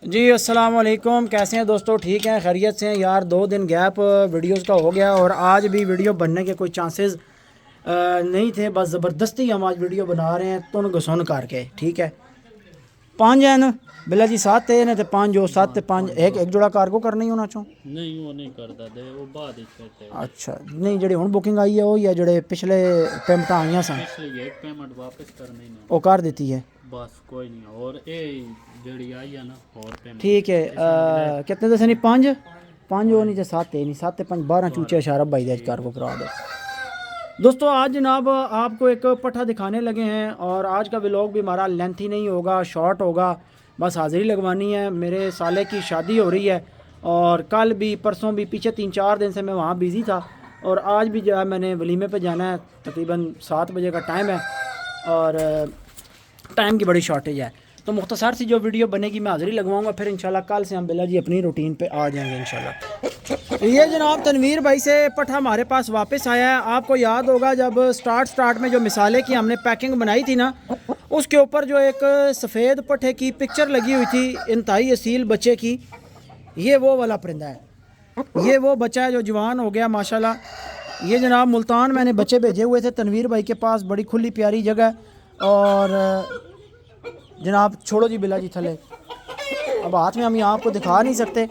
जी अस्सलाम वालेकुम। कैसे हैं दोस्तों? ठीक हैं, खैरियत से हैं यार। 2 दिन गैप वीडियोस का हो गया और आज भी वीडियो बनने के कोई चांसेस नहीं थे। बस ज़बरदस्ती हम आज वीडियो बना रहे हैं तुन घसुन करके। ठीक है, 5 हैं ना बिल्ला जी, 7 थे ने ते 5 जो 7 ते 5 एक जोड़ा कार्गो करना ही होना चो। नहीं वो नहीं करता दे वो बाद ही कहते हैं। अच्छा नहीं, जी हुण बुकिंग आई है वो या जेडे पिछले पेमेंट आईयां सन पिछली एक पेमेंट वापस करनी ना वो कर दी है। बस कोई नहीं। और ये जड़ी आई है ना और पेमेंट ठीक है, कितने दसे नहीं 5 5 वो नहीं, 7 नहीं, 7 ते 5 12 चूचे इशारा भाई दे कार्गो करा दो। दोस्तों आज जनाब आपको एक पट्ठा दिखाने लगे हैं और आज का व्लॉग भी हमारा लेंथी नहीं होगा, शॉर्ट होगा। बस हाज़िरी लगवानी है। मेरे साले की शादी हो रही है और कल भी परसों भी पीछे 3-4 दिन से मैं वहाँ बिज़ी था और आज भी जो है मैंने वलीमे पे जाना है। तकरीबन 7 बजे का टाइम है और टाइम की बड़ी शॉर्टेज है। तो मुख्तसर सी जो वीडियो बनेगी मैं हाज़िरी लगवाऊंगा, फिर इंशाल्लाह कल से हम बिल्ला जी अपनी रूटीन पे आ जाएंगे इंशाल्लाह। ये जनाब तनवीर भाई से पट्ठा हमारे पास वापस आया है। आपको याद होगा जब स्टार्ट में जो मिसाले की हमने पैकिंग बनाई थी ना, उसके ऊपर जो एक सफ़ेद पट्ठे की पिक्चर लगी हुई थी इंतहाई असील बच्चे की, ये वो वाला परिंदा है। ये वो बच्चा है जो जवान हो गया माशाल्लाह। ये जनाब मुल्तान मैंने बच्चे भेजे हुए थे तनवीर भाई के पास, बड़ी खुली प्यारी जगह। और जनाब छोड़ो जी बिल्ला जी थले, अब हाथ में हम यहाँ आपको दिखा नहीं सकते।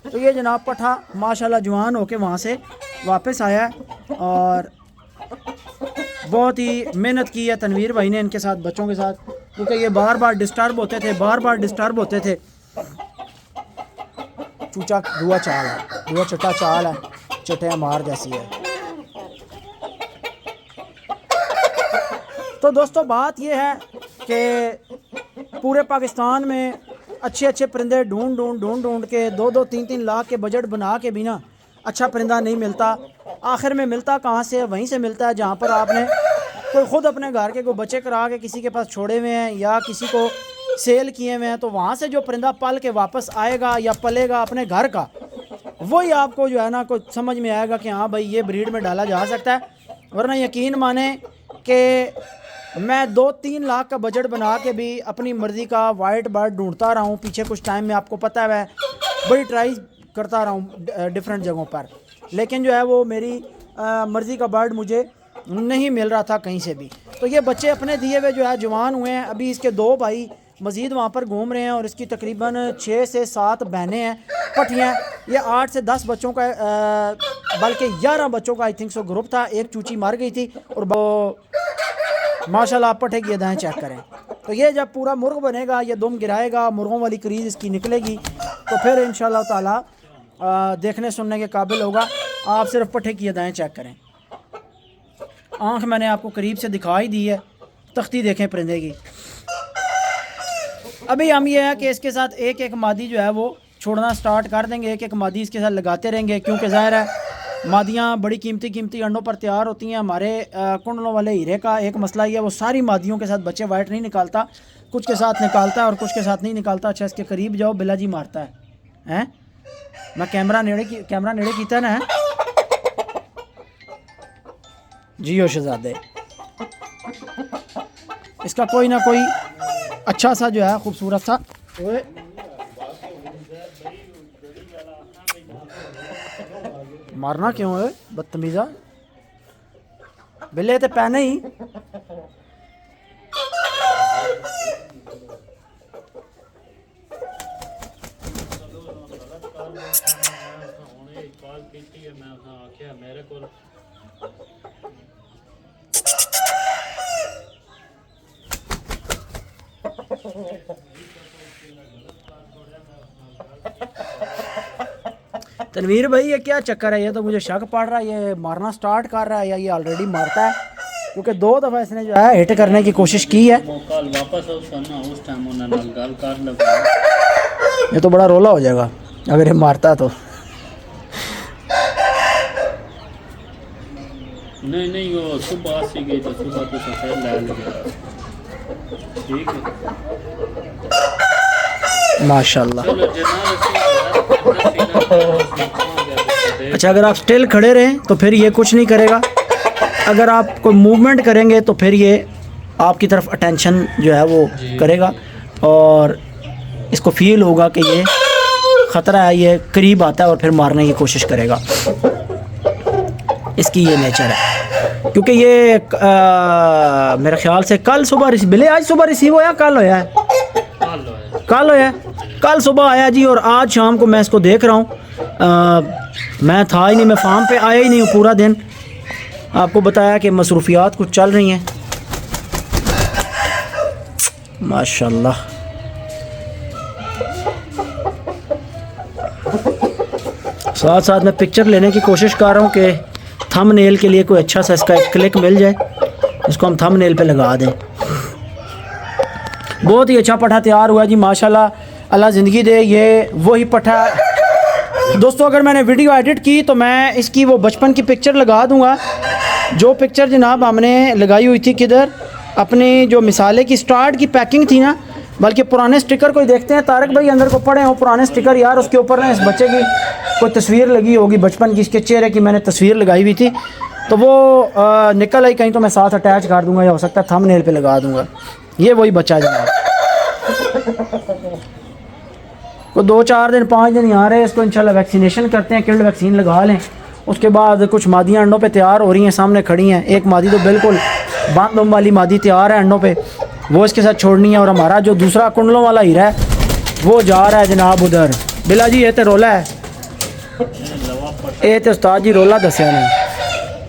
तो ये जनाब पट्ठा माशाल्लाह जवान होके वहाँ से वापस आया है और बहुत ही मेहनत की है तनवीर भाई ने इनके साथ, बच्चों के साथ, क्योंकि ये बार बार डिस्टर्ब होते थे। चूचा दुआ चाल है, दुआ चट्टा चाल है, चटे मार जैसी है। तो दोस्तों बात ये है कि पूरे पाकिस्तान में अच्छे परिंदे ढूंढ के 2-3 लाख के बजट बना के भी ना अच्छा परिंदा नहीं मिलता। आखिर में मिलता कहाँ से? वहीं से मिलता है जहाँ पर आपने कोई ख़ुद अपने घर के कोई बच्चे करा के किसी के पास छोड़े हुए हैं या किसी को सेल किए हुए हैं। तो वहाँ से जो परिंदा पल के वापस आएगा या पलेगा अपने घर का, वही आपको जो है ना कुछ समझ में आएगा कि हाँ भाई ये ब्रीड में डाला जा सकता है। वरना यकीन माने कि मैं 2-3 लाख का बजट बना के भी अपनी मर्ज़ी का वाइट बर्ड ढूंढता रहा हूँ। पीछे कुछ टाइम में आपको पता है मैं बड़ी ट्राई करता रहा हूँ डिफरेंट जगहों पर, लेकिन जो है वो मेरी मर्ज़ी का बर्ड मुझे नहीं मिल रहा था कहीं से भी। तो ये बच्चे अपने दिए हुए जो है जवान हुए हैं। अभी इसके 2 भाई मज़ीद वहाँ पर घूम रहे हैं और इसकी तकरीबन 6 से 7 बहनें हैं, पट्टियाँ। ये 8 से 10 बच्चों का बल्कि 11 बच्चों का आई थिंक सो ग्रुप था। एक चूची मर गई थी और माशाल्लाह आप पट्टे की अदाएँ चेक करें। तो ये जब पूरा मुर्ग बनेगा, ये दुम गिराएगा, मुर्गों वाली क्रीज इसकी निकलेगी, तो फिर इंशाल्लाह ताला देखने सुनने के काबिल होगा। आप सिर्फ पट्टे की अदाएँ चेक करें। आँख मैंने आपको करीब से दिखा ही दी है, तख्ती देखें परिंदे की। अभी हम ये है कि इसके साथ एक मादी जो है वो छोड़ना स्टार्ट कर देंगे, एक मादी इसके साथ लगाते रहेंगे, क्योंकि ज़ाहिर है मादियाँ बड़ी कीमती अंडों पर तैयार होती हैं। हमारे कुंडलों वाले हीरे का एक मसला ही है, वो सारी मादियों के साथ बच्चे वाइट नहीं निकालता, कुछ के साथ निकालता है और कुछ के साथ नहीं निकालता। अच्छा इसके करीब जाओ, बिल्ला जी मारता है हैं। मैं कैमरा नेड़े कीता ना है जियो शहजादे। इसका कोई ना कोई अच्छा सा जो है खूबसूरत सा मारना क्यों है बदतमीज़ा, बिल्ले तो पैने ही। तनवीर भाई ये क्या चक्कर है? ये तो मुझे शक पड़ रहा है ये मारना स्टार्ट कर रहा है या ये ऑलरेडी मारता है, क्योंकि 2 दफ़ा इसने जो है हिट करने की कोशिश की है। ये तो बड़ा रोला हो जाएगा अगर ये मारता तो। नहीं वो सुबह सी गई तो सुबह तो सफेद लाल गया। ठीक है माशाल्लाह। अच्छा अगर आप स्टिल खड़े रहें तो फिर ये कुछ नहीं करेगा, अगर आप कोई मूवमेंट करेंगे तो फिर ये आपकी तरफ अटेंशन जो है वो करेगा। और इसको फील होगा कि ये ख़तरा है, ये करीब आता है और फिर मारने की कोशिश करेगा। इसकी ये नेचर है। क्योंकि ये मेरे ख्याल से कल सुबह बिले आज सुबह रिसीव होया, कल होया है, कल होया, कल सुबह आया जी, और आज शाम को मैं इसको देख रहा हूँ। मैं था ही नहीं, मैं फार्म पे आया ही नहीं हूँ पूरा दिन। आपको बताया कि मसरूफियात कुछ चल रही हैं। माशाल्लाह। साथ साथ मैं पिक्चर लेने की कोशिश कर रहा हूँ कि थंबनेल के लिए कोई अच्छा सा इसका एक क्लिक मिल जाए, इसको हम थंबनेल पे लगा दें। बहुत ही अच्छा पठा तैयार हुआ जी माशाल्लाह, अल्लाह ज़िंदगी दे। ये वही पठा दोस्तों, अगर मैंने वीडियो एडिट की तो मैं इसकी वो बचपन की पिक्चर लगा दूंगा, जो पिक्चर जनाब हमने लगाई हुई थी किधर, अपनी जो मिसाले की स्टार्ट की पैकिंग थी ना, बल्कि पुराने स्टिकर कोई देखते हैं तारक भाई अंदर को पड़े हो पुराने स्टिकर यार, उसके ऊपर ना इस बच्चे की कोई तस्वीर लगी होगी बचपन की, इसके चेहरे की मैंने तस्वीर लगाई हुई थी, तो वो निकल आई कहीं, तो मैं साथ अटैच कर दूंगा या हो सकता है थंबनेल पे लगा दूंगा। ये वही बच्चा है जनाब, वो 2-4 दिन 5 दिन यहाँ रहे, इसको इंशाल्लाह वैक्सीनेशन करते हैं, किल्ड वैक्सीन लगा लें। उसके बाद कुछ मादियाँ अंडों पे तैयार हो रही हैं, सामने खड़ी हैं। एक मादी तो बिल्कुल बंद वाली मादी तैयार है अंडों पे, वो इसके साथ छोड़नी है। और हमारा जो दूसरा कुंडलों वाला हीरा है वो जा रहा है जनाब उधर। बिला जी ये तो रोला है, ये तो उस्ताद जी रोला दसिया ने,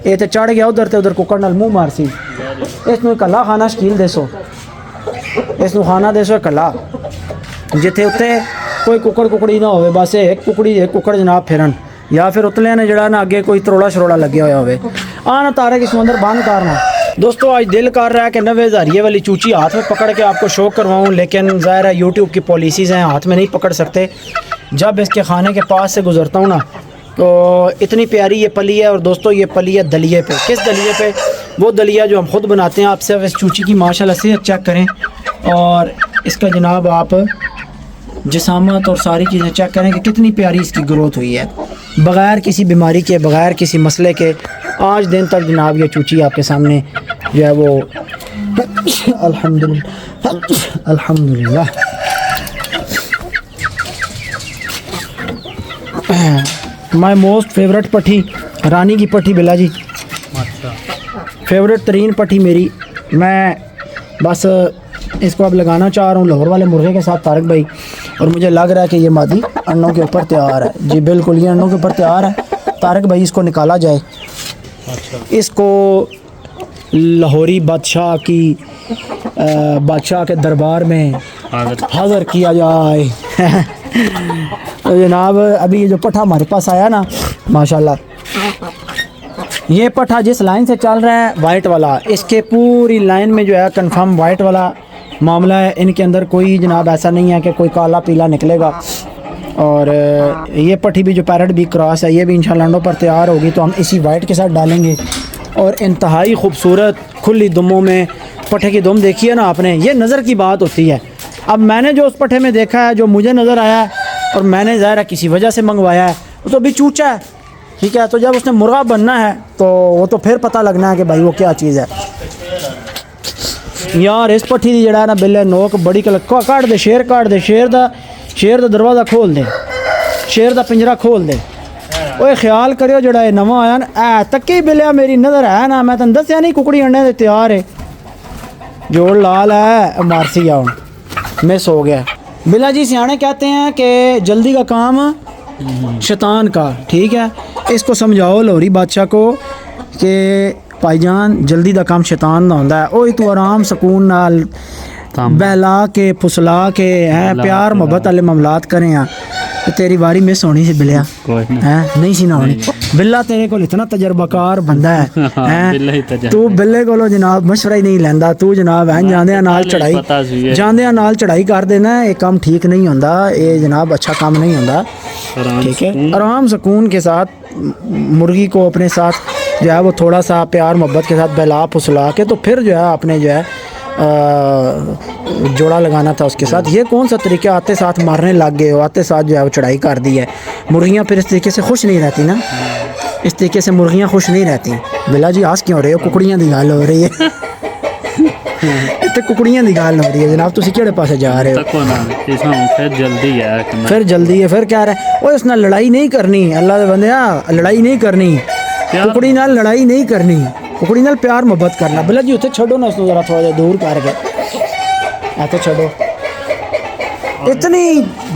ये तो चढ़ गया उधर, तो उधर कुकड़ नाल मुँह मारसी। इसनूं कला खाना शकील देसो, इसनूं खाना देसो कला, जिथे उत्ते कोई कुकड़ कुकड़ी ना होवे, बस एक कुकड़ जनाब फिरन, या फिर उतलिया ने जड़ा ना अगे कोई तरोड़ा शरोड़ा लगे हुआ होवे। आना तारे किस अंदर बंद करना। दोस्तों आज दिल कर रहा है कि 90,000 वाली चूची हाथ में पकड़ के आपको शो करवाऊँ, लेकिन ज़ाहिर है यूट्यूब की पॉलिसीज़ हैं, हाथ में नहीं पकड़ सकते। जब इसके खाने के पास से गुजरता हूँ ना, तो इतनी प्यारी ये पली है। और दोस्तों ये पली है दलिए पे। किस दलिए पे? वो दलिया जो हम खुद बनाते हैं। आप सिर्फ इस चूची की माशाल्लाह से चेक करें, और इसका जनाब आप जिसामत और सारी चीज़ें चेक करें कि कितनी प्यारी इसकी ग्रोथ हुई है, बग़ैर किसी बीमारी के, बग़ैर किसी मसले के। आज दिन तक जनाब ये चूची आपके सामने जो है वो अल्हम्दुलिल्लाह अल्हम्दुलिल्लाह। माय मोस्ट फेवरेट पट्टी, रानी की पट्टी बिला जी, फेवरेट तरीन पट्टी मेरी। मैं बस इसको अब लगाना चाह रहा हूँ लाहौर वाले मुर्गे के साथ तारक भाई, और मुझे लग रहा है कि ये मादी अंडों के ऊपर तैयार है जी। बिल्कुल ये अंडों के ऊपर तैयार है तारक भाई, इसको निकाला जाए। इसको लाहौरी बादशाह के दरबार में हाज़िर किया जाए। तो जनाब अभी ये जो पठा हमारे पास आया ना माशाल्लाह, ये पठा जिस लाइन से चल रहा है वाइट वाला, इसके पूरी लाइन में जो है कंफर्म वाइट वाला मामला है। इनके अंदर कोई जनाब ऐसा नहीं है कि कोई काला पीला निकलेगा। और ये पट्टी भी जो पैरट भी क्रॉस है, ये भी इंशाल्लाह अंडों पर तैयार होगी, तो हम इसी वाइट के साथ डालेंगे। और इंतहाई खूबसूरत खुली दुमों में पट्टे की दुम देखी है ना आपने, ये नज़र की बात होती है। अब मैंने जो उस पट्टे में देखा है, जो मुझे नज़र आया है, और मैंने ज़ाहिर किसी वजह से मंगवाया है, वो तो अभी चूचा है, ठीक है। तो जब उसने मुर्गा बनना है तो वो तो फिर पता लगना है कि भाई वो क्या चीज़ है। यार इस पट्टी की जड़ा ना बिल्ले नोक बड़ी काट दे, शेर काट दे, शेर दा दरवाज़ा खोल दे, शेर दा पिंजरा खोल दे। ओए ख्याल करियो जड़ा ये नवा आया ना, ऐ तक्की बिलिया मेरी नज़र है ना, मैं तेन दसिया नहीं कुकड़ी अंडे दे तैयार है। जोड़ लाल है मारसी आ मिस हो गया। बिला जी सियाने कहते हैं कि जल्दी का काम शैतान का, ठीक है। इसको समझाओ लाहौरी बादशाह को कि भाईजान जल्दी का काम शैतान दा होंदा है। ओए तू आराम सुकून नाल बहला के फुसला के हैं प्यार मोहब्बत वाले मामलात करें आ, तो तेरी बारी मिस होनी सी बिलिया है नहीं सी ना होनी। बिल्ला तेरे को इतना तजर्बाकार बंदा है, तू बिल्ले को जनाब मशवरा ही नहीं लैंदा, तू जनाब है जांदे नाल चढ़ाई कर देना। ये काम ठीक नहीं होंदा, ये जनाब अच्छा काम नहीं होंदा, ठीक है। आराम सुकून के साथ मुर्गी को अपने साथ जो है वो थोड़ा सा प्यार मोहब्बत के साथ बहला फुसला के, तो फिर जो है आपने जो है जोड़ा लगाना था उसके साथ। ये कौन सा तरीका, आते साथ मारने लग गए हो, आते साथ जो है वो चढ़ाई कर दी है। मुर्गियाँ फिर इस तरीके से खुश नहीं रहती ना, इस तरीके से मुर्गियाँ खुश नहीं रहती। बिला जी आज क्यों हो रहे हो, कुकड़ियाँ दी गल हो रही है। ਤੇ ਕੁਕੜੀਆਂ ਦੀ ਗੱਲ ਹੋ ਰਹੀ ਹੈ ਜਨਾਬ ਤੁਸੀਂ ਕਿਹੜੇ ਪਾਸੇ ਜਾ ਰਹੇ ਹੋ तको ना इसा फिर जल्दी है कि फिर जल्दी है फिर क्या रहा है ओए उसने लड़ाई नहीं करनी अल्लाह दे बंदे लड़ाई नहीं करनी कुकड़ी नाल लड़ाई नहीं करनी कुकड़ी नाल प्यार मोहब्बत करना भला जी उत्थे छोड़ो ना उसको जरा थोड़ा जिहा दूर करके ऐसे छोड़ो इतनी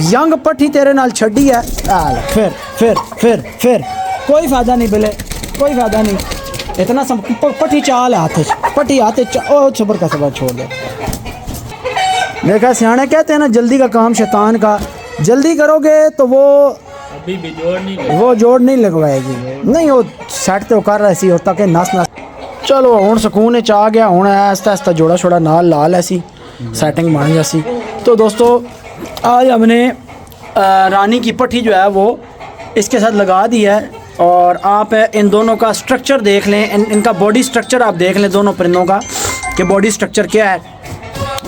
यंग पट्ठी तेरे नाल छड़ी है फिर कोई फायदा नहीं बिले कोई फायदा नहीं इतना पट्ठी चाल है हाथ पट्टी हाथ ओ सबर का सबर छोड़ दे देखा सियाने कहते हैं ना जल्दी का काम शैतान का जल्दी करोगे तो वो अभी भी जोड़ नहीं लगा। वो जोड़ नहीं लगवाएगी नहीं वो सेट तो कर रही होता कि नस नस चलो हुण सुकून च आ गया हुण आस्ता आस्ता जोड़ा छोड़ा नाल ला लै सी सेटिंग बन जा सी तो दोस्तों आज हमने रानी की पट्टी जो है वो इसके साथ लगा दी है और आप इन दोनों का स्ट्रक्चर देख लें इनका बॉडी स्ट्रक्चर आप देख लें दोनों परिंदों का कि बॉडी स्ट्रक्चर क्या है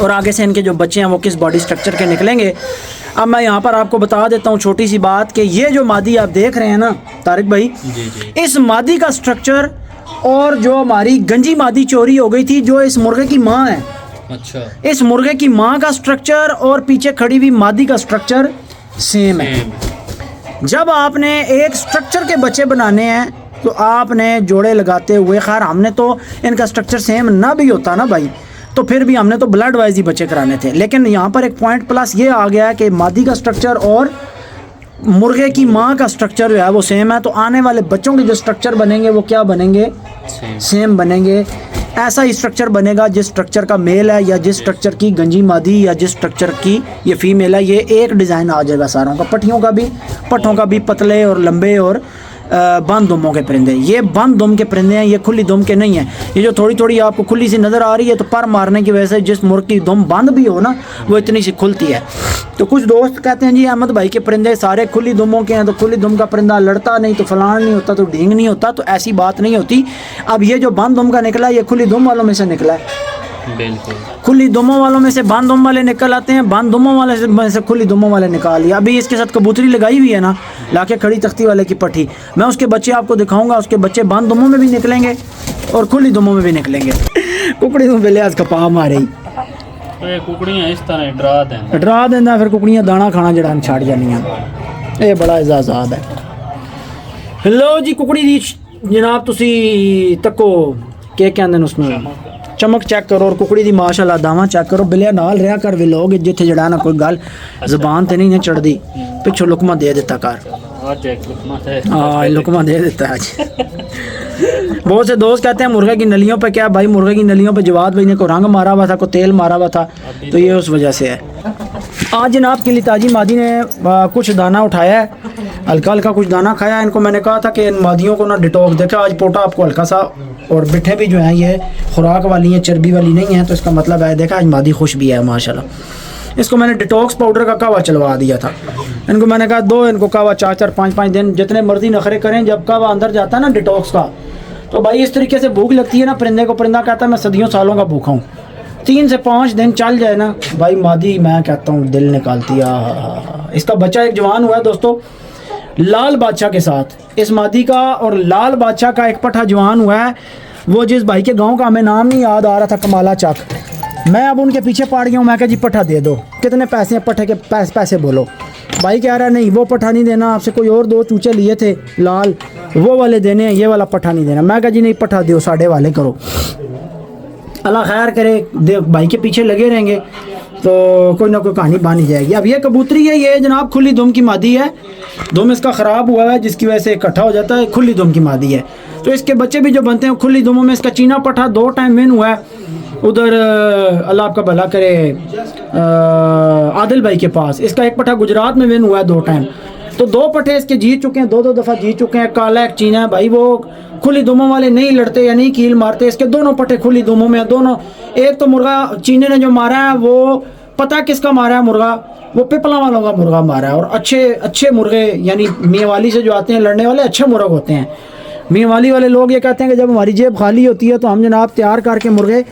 और आगे से इनके जो बच्चे हैं वो किस बॉडी स्ट्रक्चर के निकलेंगे। अब मैं यहाँ पर आपको बता देता हूँ छोटी सी बात कि ये जो मादी आप देख रहे हैं ना तारिक भाई जी। इस मादी का स्ट्रक्चर और जो हमारी गंजी मादी चोरी हो गई थी जो इस मुर्गे की माँ है अच्छा इस मुर्गे की माँ का स्ट्रक्चर और पीछे खड़ी हुई मादी का स्ट्रक्चर सेम है। जब आपने एक स्ट्रक्चर के बच्चे बनाने हैं तो आपने जोड़े लगाते हुए खैर हमने तो इनका स्ट्रक्चर सेम ना भी होता ना भाई तो फिर भी हमने तो ब्लड वाइज ही बच्चे कराने थे लेकिन यहाँ पर एक पॉइंट प्लस ये आ गया है कि मादी का स्ट्रक्चर और मुर्गे की माँ का स्ट्रक्चर जो है वो सेम है तो आने वाले बच्चों के जो स्ट्रक्चर बनेंगे वो क्या बनेंगे सेम बनेंगे। ऐसा ही स्ट्रक्चर बनेगा जिस स्ट्रक्चर का मेल है या जिस स्ट्रक्चर की गंजी मादी या जिस स्ट्रक्चर की ये फीमेल है ये एक डिज़ाइन आ जाएगा सारों का पट्टियों का भी पट्ठों का भी पतले और लंबे और बंद दुमों के परिंदे ये बंद दुम के परिंदे हैं ये खुली दुम के नहीं हैं। ये जो थोड़ी थोड़ी आपको खुली सी नज़र आ रही है तो पर मारने की वजह से जिस मुर्ग की दुम बंद भी हो ना वो इतनी सी खुलती है। तो कुछ दोस्त कहते हैं जी अहमद भाई के परिंदे सारे खुली दुमों के हैं तो खुली दुम का परिंदा लड़ता नहीं तो फलान नहीं होता तो ढींग नहीं होता तो ऐसी बात नहीं होती। अब ये जो बंद दुम का निकला ये खुली दुम वालों में से निकला है बिल्कुल खुली दुमों वालों में से बंद दुम वाले निकल आते हैं बंद दुमों वाले से खुली दुमों वाले निकाल लिया। अभी इसके साथ कबूतरी लगाई हुई है ना लाके खड़ी तख्ती वाले की पट्टी मैं उसके बच्चे आपको दिखाऊंगा उसके बच्चे बंद दुमों में भी निकलेंगे और खुली दुमों में भी निकलेंगे। कुकड़ी में बेले आज कपा मारे तो ये कुकड़ियां इस तरह डरा देना फिर कुकड़ियां दाना खाना जड़ा छड़ जानियां ये बड़ा इजाज़ात है। लो जी कुकड़ी दी जनाब तुसी तको के कहंदे ने उसमें चमक चेक करो और कुकड़ी दी माशाल्लाह दावा चेक करो बिलिया नाल रहा कर भी लोग जिथे जड़ा ना कोई गल जबान ते नहीं ना चढ़दी पिछो लुकमा दे देता कर आज एक लुकमा है हाँ लुकमा दे देता आज। बहुत से दोस्त कहते हैं मुर्गे की नलियों पे क्या भाई मुर्गे की नलियों पे जवाद भाई ने को रंग मारा हुआ था को तेल मारा हुआ था तो ये उस वजह से है। आज जनाब के लिए ताजी मादी ने कुछ दाना उठाया है हल्का हल्का कुछ दाना खाया। इनको मैंने कहा था कि इन मादियों को ना डिटॉक्स देखा आज पोटा आपको हल्का सा और बिठे भी जो हैं ये खुराक वाली हैं चर्बी वाली नहीं है तो इसका मतलब है देखा आज मादी खुश भी है माशाल्लाह। इसको मैंने डिटॉक्स पाउडर का कहवा चलवा दिया था। इनको मैंने कहा दो इनको कहवा 4-4 5-5 दिन जितने मर्जी नखरे करें जब कहवा अंदर जाता है ना डिटॉक्स का तो भाई इस तरीके से भूख लगती है ना परिंदे को परिंदा कहता है मैं सदियों सालों का भूखा हूँ 3 से 5 दिन चल जाए ना भाई मादी मैं कहता हूँ दिल निकालती है। इसका बच्चा एक जवान हुआ है दोस्तों लाल बादशाह के साथ इस मादी का और लाल बादशाह का एक पठा जवान हुआ है। वो जिस भाई के गांव का हमें नाम नहीं याद आ रहा था कमाला चक मैं अब उनके पीछे पड़ गया हूँ। मैं कहा जी पठा दे दो कितने पैसे हैं पठे के पैसे बोलो। भाई कह रहा है नहीं वो पठा नहीं देना आपसे कोई और 2 चूचे लिए थे लाल वो वाले देने हैं ये वाला पठा नहीं देना। मैं कहा जी नहीं पठा दो साढ़े वाले करो अल्लाह खैर करे भाई के पीछे लगे रहेंगे तो कोई ना कोई कहानी बन ही जाएगी। अब ये कबूतरी है ये जनाब खुली दुम की मादी है दुम इसका ख़राब हुआ है जिसकी वजह से इकट्ठा हो जाता है खुली दुम की मादी है। तो इसके बच्चे भी जो बनते हैं खुली दुमों में इसका चीना पठा 2 टाइम विन हुआ है उधर अल्लाह आपका भला करे आदिल भाई के पास। इसका एक पठा गुजरात में विन हुआ है 2 टाइम तो 2 पठे इसके जीत चुके हैं 2-2 दफ़ा जीत चुके हैं। काला एक चीना है भाई वो खुली दुमों वाले नहीं लड़ते या नहीं कील मारते इसके दोनों पठे खुली दुमों में दोनों। एक तो मुर्गा चीने ने जो मारा है वो पता किसका मारा है मुर्गा वो पिपला वालों का मुर्गा मारा है। और अच्छे मुर्गे यानी मियाँवाली से जो आते हैं लड़ने वाले अच्छे मुर्ग होते हैं। मियाँवाली वाले लोग ये कहते हैं कि जब हमारी जेब खाली होती है तो हम जनाब तैयार करके मुर्गे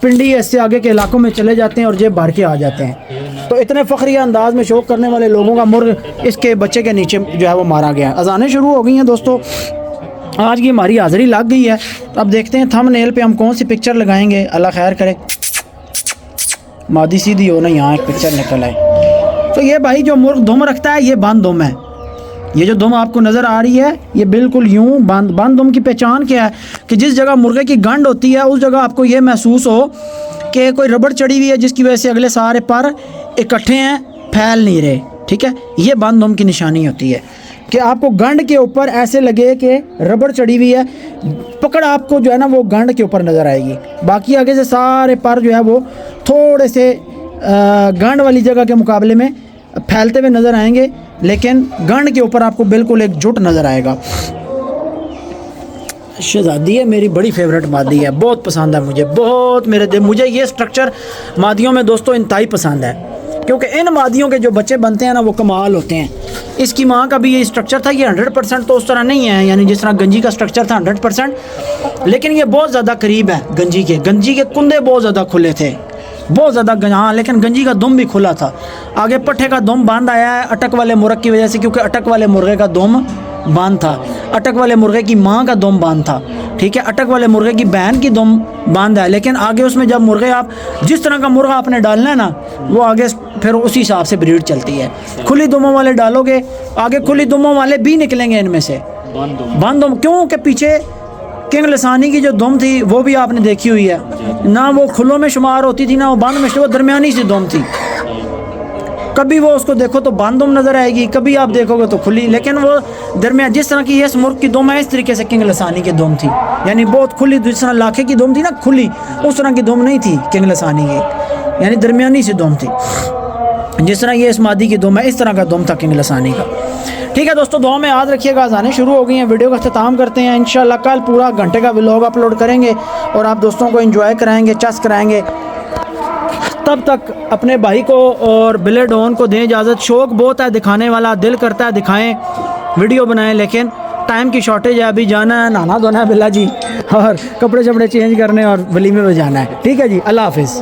पिंडी इससे आगे के इलाकों में चले जाते हैं और जेब भर के आ जाते हैं। तो इतने फ़ख्रिया अंदाज में शौक़ करने वाले लोगों का मुर्ग इसके बच्चे के नीचे जो है वो मारा गया। अज़ानें शुरू हो गई हैं दोस्तों आज की हमारी हाज़िरी लग गई है। अब देखते हैं थंबनेल पे हम कौन सी पिक्चर लगाएंगे अल्लाह खैर करे। मादी सीधी हो ना, यहाँ एक पिक्चर निकल आए। तो ये भाई जो मुर्ग दुम रखता है ये बांध दुम है। ये जो दुम आपको नज़र आ रही है ये बिल्कुल यूं बांध दुम की पहचान क्या है कि जिस जगह मुर्गे की गंड होती है उस जगह आपको ये महसूस हो कि कोई रबड़ चढ़ी हुई है, जिसकी वजह से अगले सारे पर इकट्ठे हैं, फैल नहीं रहे। ठीक है, ये बांध दुम की निशानी होती है कि आपको गंड के ऊपर ऐसे लगे कि रबड़ चढ़ी हुई है, पकड़ आपको जो है ना वो गंड के ऊपर नज़र आएगी। बाकी आगे से सारे पर जो है वो थोड़े से गंड वाली जगह के मुकाबले में फैलते हुए नज़र आएंगे, लेकिन गंड के ऊपर आपको बिल्कुल एक जुट नज़र आएगा। शहज़ादी है मेरी बड़ी फेवरेट मादी है, बहुत पसंद है मुझे, बहुत मुझे ये स्ट्रक्चर मादियों में दोस्तों इंतहाई पसंद है, क्योंकि इन मादियों के जो बच्चे बनते हैं ना वो कमाल होते हैं। इसकी माँ का भी ये स्ट्रक्चर था, ये 100% तो उस तरह नहीं है, यानी जिस तरह गंजी का स्ट्रक्चर था 100%, लेकिन ये बहुत ज़्यादा करीब है गंजी के कुंदे बहुत ज़्यादा खुले थे, बहुत ज़्यादा। हाँ, लेकिन गंजी का दुम भी खुला था। आगे पट्ठे का दुम बांध आया है अटक वाले मुर्ग की वजह से, क्योंकि अटक वाले मुर्गे का दुम बांध था, अटक वाले मुर्गे की माँ का दुम बांध था। ठीक है, अटक वाले मुर्गे की बहन की दुम बांध है, लेकिन आगे उसमें जब मुर्गे आप जिस तरह का मुर्गा आपने डालना है ना वो आगे फिर उसी हिसाब से ब्रीड चलती है। खुली दुमों वाले डालोगे आगे खुली दुमों वाले भी निकलेंगे इनमें से बांध दुम, क्योंकि पीछे किंग लसानी की जो दुम थी वो भी आपने देखी हुई है ना, वो खुलों में शुमार होती थी ना वो बंद में, वो दरमियानी सी दुम थी। कभी वो उसको देखो तो बंद दुम नज़र आएगी, कभी आप देखोगे तो खुली, लेकिन वो दरमियान जिस तरह की इस मुर्ग की दुम है इस तरीके से किंग लसानी की दुम थी, यानी बहुत खुली, जिस तरह लाखे की दुम थी ना खुली, उस तरह की दुम नहीं थी किंग लसानी की, यानी दरमियानी सी दुम थी। जिस तरह ये इस मादी की दुम है इस तरह का दुम था किंग लसानी का। ठीक है दोस्तों, दुआ में याद रखिएगा, अज़ानें शुरू हो गई हैं, वीडियो का अख्ताम करते हैं। इंशाल्लाह कल पूरा घंटे का व्लॉग अपलोड करेंगे और आप दोस्तों को एंजॉय कराएंगे, चस कराएंगे। तब तक अपने भाई को और बिले डॉन को दें इजाज़त। शौक़ बहुत है दिखाने वाला, दिल करता है दिखाएं, वीडियो बनाएं, लेकिन टाइम की शॉर्टेज है। अभी जाना है, नहाना धोना है बिल्ला जी, और कपड़े शपड़े चेंज करने और वलीमे में जाना है। ठीक है जी, अल्लाह हाफिज़।